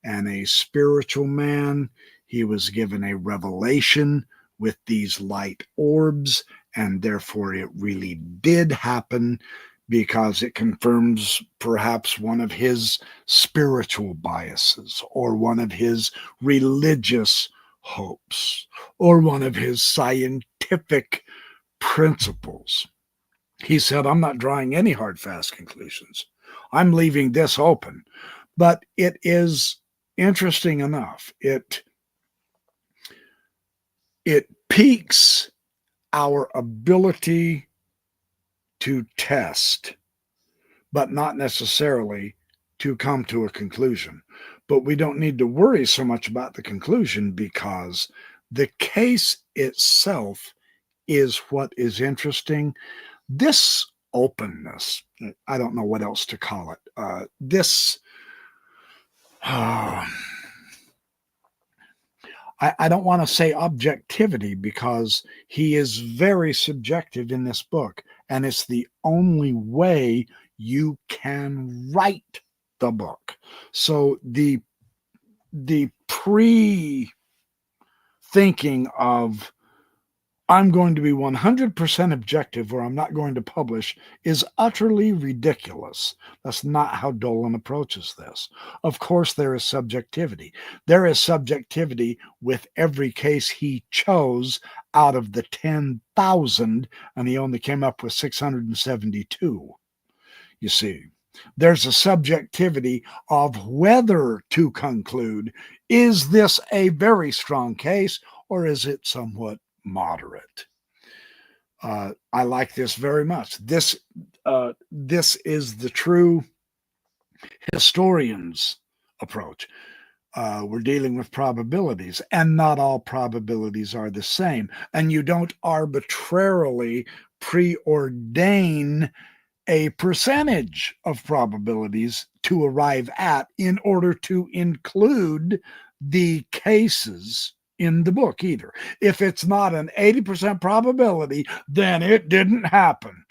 and a spiritual man, he was given a revelation with these light orbs, and therefore it really did happen, because it confirms perhaps one of his spiritual biases or one of his religious hopes or one of his scientific principles. He said, I'm not drawing any hard, fast conclusions. I'm leaving this open. But it is interesting enough. It piques our ability to test, but not necessarily to come to a conclusion. But we don't need to worry so much about the conclusion, because the case itself is what is interesting. This openness, I don't know what else to call it, this I don't want to say objectivity, because he is very subjective in this book, and it's the only way you can write the book. So the pre-thinking of I'm going to be 100% objective or I'm not going to publish is utterly ridiculous. That's not how Dolan approaches this. Of course, there is subjectivity. There is subjectivity with every case he chose out of the 10,000, and he only came up with 672. You see, there's a subjectivity of whether to conclude, is this a very strong case or is it somewhat moderate? I like this very much. This is the true historian's approach. We're dealing with probabilities, and not all probabilities are the same. And you don't arbitrarily preordain a percentage of probabilities to arrive at in order to include the cases in the book either. If it's not an 80% probability, then it didn't happen.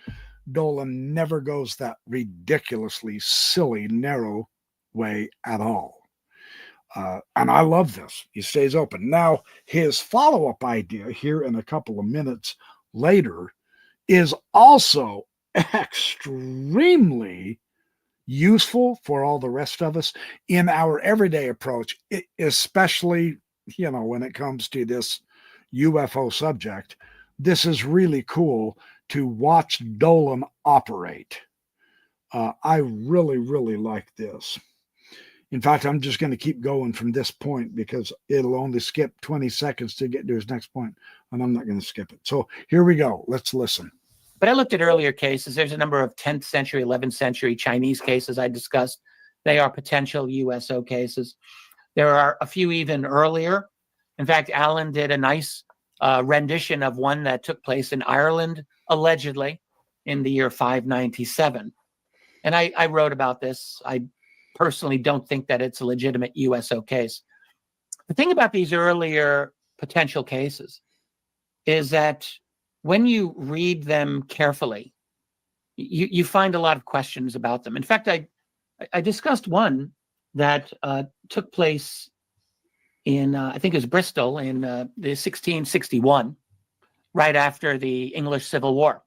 Dolan never goes that ridiculously silly, narrow way at all. And I love this. He stays open. Now, his follow-up idea here in a couple of minutes later is also extremely useful for all the rest of us in our everyday approach, especially, when it comes to this UFO subject. This is really cool to watch Dolan operate. I really, really like this. In fact, I'm just going to keep going from this point because it'll only skip 20 seconds to get to his next point, and I'm not going to skip it. So here we go. Let's listen. But I looked at earlier cases. There's a number of 10th century, 11th century Chinese cases I discussed. They are potential USO cases. There are a few even earlier. In fact, Alan did a nice rendition of one that took place in Ireland, allegedly, in the year 597. And I wrote about this. I personally don't think that it's a legitimate USO case. The thing about these earlier potential cases is that when you read them carefully, you find a lot of questions about them. In fact, I discussed one that took place in, I think it was Bristol in the 1661, right after the English Civil War.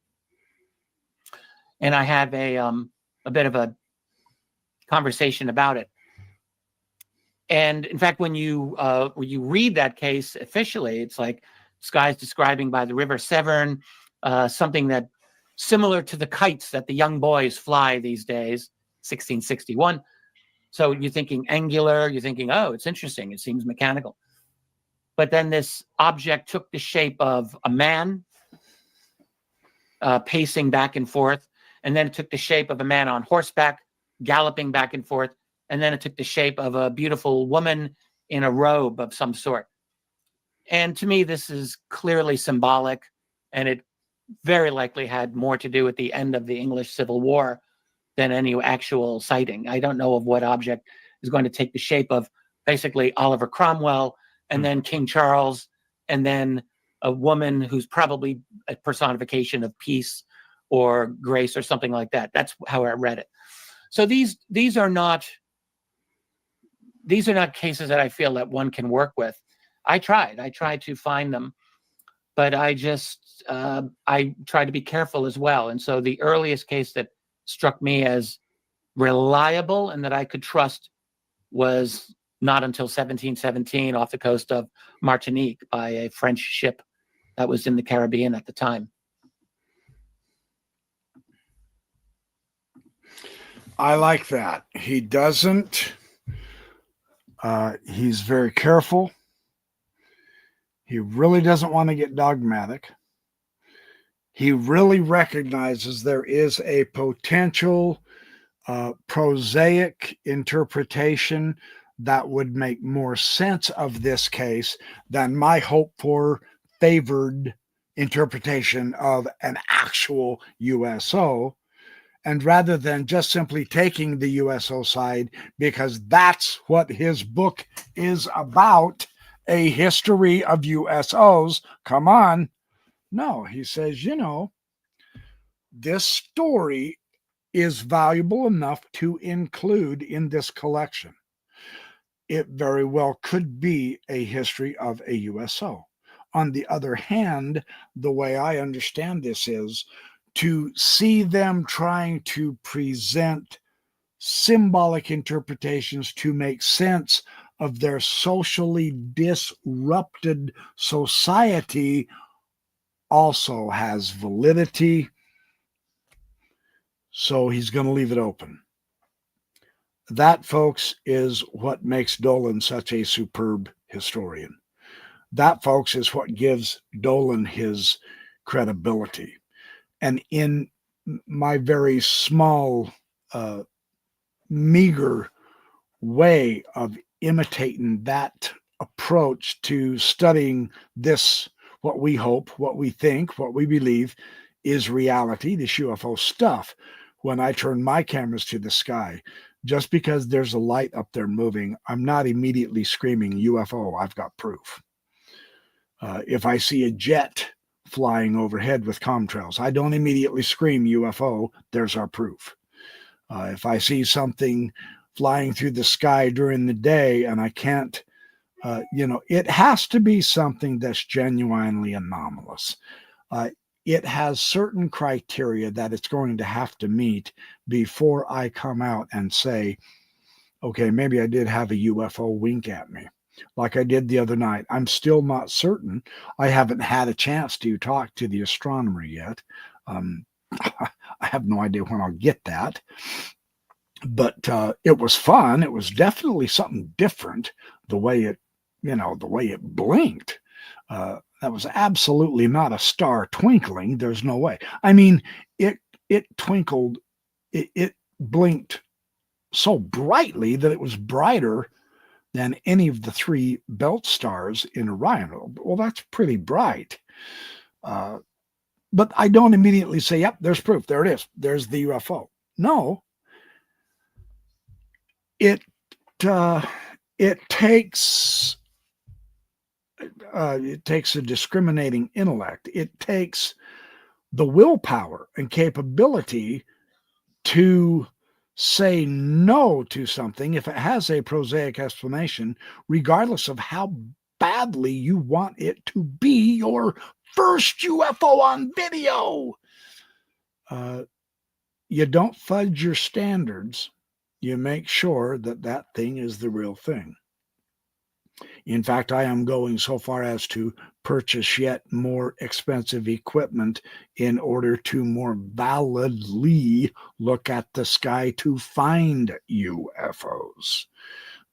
And I have a bit of a conversation about it. And in fact, when you read that case officially, it's like this guy's describing by the River Severn, something that similar to the kites that the young boys fly these days, 1661. So you're thinking angular, you're thinking, oh, it's interesting, it seems mechanical. But then this object took the shape of a man pacing back and forth, and then it took the shape of a man on horseback galloping back and forth, and then it took the shape of a beautiful woman in a robe of some sort. And to me, this is clearly symbolic, and it very likely had more to do with the end of the English Civil War than any actual sighting. I don't know of what object is going to take the shape of basically Oliver Cromwell, and then King Charles, and then a woman who's probably a personification of peace or grace or something like that. That's how I read it. So these are not cases that I feel that one can work with. I tried to find them, but I tried to be careful as well. And so the earliest case that struck me as reliable and that I could trust was not until 1717 off the coast of Martinique by a French ship that was in the Caribbean at the time. I like that. He doesn't. He's very careful. He really doesn't want to get dogmatic. He really recognizes there is a potential prosaic interpretation that would make more sense of this case than my hope for favored interpretation of an actual USO. And rather than just simply taking the USO side, because that's what his book is about, a history of USOs. Come on. No, he says, this story is valuable enough to include in this collection. It very well could be a history of a USO. On the other hand, the way I understand this is to see them trying to present symbolic interpretations to make sense of their socially disrupted society also has validity. So he's going to leave it open. That, folks, is what makes Dolan such a superb historian. That, folks, is what gives Dolan his credibility. And in my very small, meager way of imitating that approach to studying this, what we hope, what we think, what we believe is reality, this UFO stuff, when I turn my cameras to the sky, just because there's a light up there moving, I'm not immediately screaming UFO, I've got proof. If I see a jet flying overhead with contrails, I don't immediately scream UFO, there's our proof. If I see something flying through the sky during the day and I can't, it has to be something that's genuinely anomalous. It has certain criteria that it's going to have to meet before I come out and say, okay, maybe I did have a UFO wink at me, like I did the other night. I'm still not certain. I haven't had a chance to talk to the astronomer yet. I have no idea when I'll get that. But it was fun. It was definitely something different, the way it blinked. That was absolutely not a star twinkling. There's no way. I mean, it twinkled, it blinked so brightly that it was brighter than any of the three belt stars in Orion. Well, that's pretty bright. But I don't immediately say, yep, there's proof. There it is. There's the UFO. No. It takes a discriminating intellect. It takes the willpower and capability to say no to something if it has a prosaic explanation, regardless of how badly you want it to be your first UFO on video. You don't fudge your standards. You make sure that that thing is the real thing. In fact, I am going so far as to purchase yet more expensive equipment in order to more validly look at the sky to find UFOs.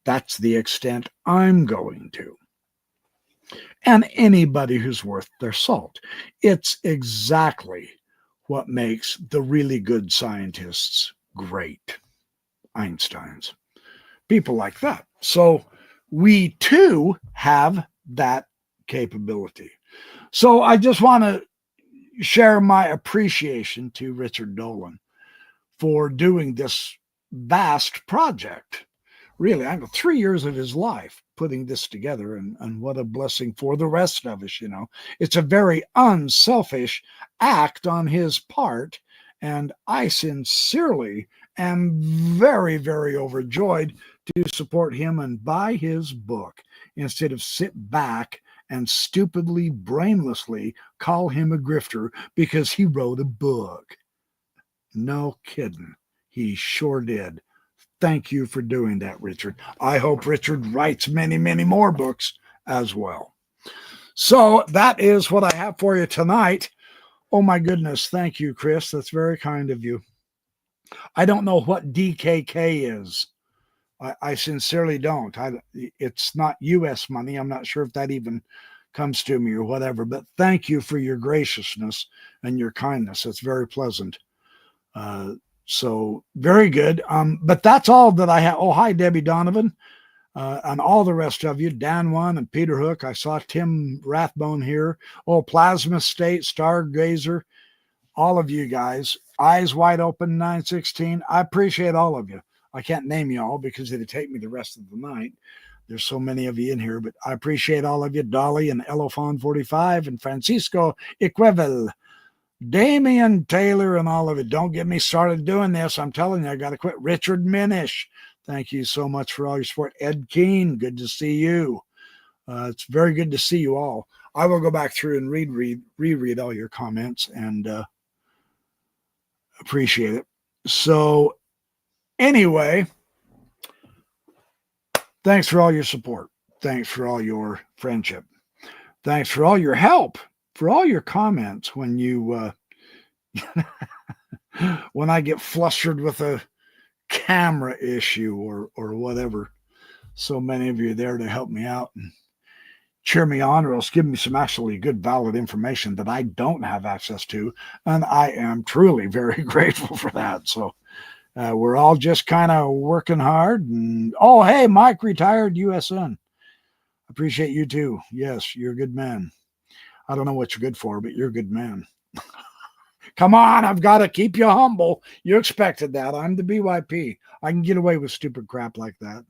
That's the extent I'm going to. And anybody who's worth their salt. It's exactly what makes the really good scientists great. Einsteins, people like that. So we too have that capability. So I just want to share my appreciation to Richard Dolan for doing this vast project. Really, I know 3 years of his life putting this together, and what a blessing for the rest of us, It's a very unselfish act on his part, and I sincerely am very, very overjoyed to support him and buy his book instead of sit back and stupidly, brainlessly call him a grifter because he wrote a book. No kidding. He sure did. Thank you for doing that, Richard. I hope Richard writes many, many more books as well. So that is what I have for you tonight. Oh my goodness. Thank you, Chris. That's very kind of you. I don't know what DKK is. I sincerely don't. It's not U.S. money. I'm not sure if that even comes to me or whatever, but thank you for your graciousness and your kindness. It's very pleasant. So very good. But that's all that I have. Oh, hi, Debbie Donovan, and all the rest of you, Dan One and Peter Hook. I saw Tim Rathbone here. Oh, Plasma State, Stargazer, all of you guys. Eyes Wide Open 916. I appreciate all of you. I can't name you all because it'd take me the rest of the night. There's so many of you in here, but I appreciate all of you. Dolly and Elofon45 and Francisco Equivel, Damian Taylor, and all of it. Don't get me started doing this. I'm telling you, I got to quit. Richard Minish, thank you so much for all your support. Ed Keene, good to see you. It's very good to see you all. I will go back through and reread all your comments and appreciate it. So anyway, thanks for all your support. Thanks for all your friendship. Thanks for all your help, for all your comments when you when I get flustered with a camera issue or whatever. So many of you are there to help me out and cheer me on, or else give me some actually good, valid information that I don't have access to. And I am truly very grateful for that. So we're all just kind of working hard. And oh, hey, Mike, retired USN. Appreciate you too. Yes, you're a good man. I don't know what you're good for, but you're a good man. Come on, I've got to keep you humble. You expected that. I'm the ByP. I can get away with stupid crap like that.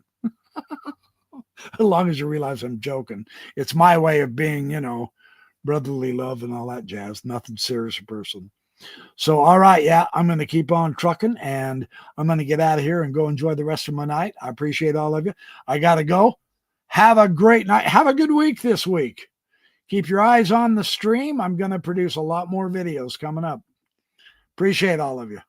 As long as you realize I'm joking. It's my way of being, brotherly love and all that jazz. Nothing serious or personal. So, all right, yeah, I'm going to keep on trucking, and I'm going to get out of here and go enjoy the rest of my night. I appreciate all of you. I got to go. Have a great night. Have a good week this week. Keep your eyes on the stream. I'm going to produce a lot more videos coming up. Appreciate all of you.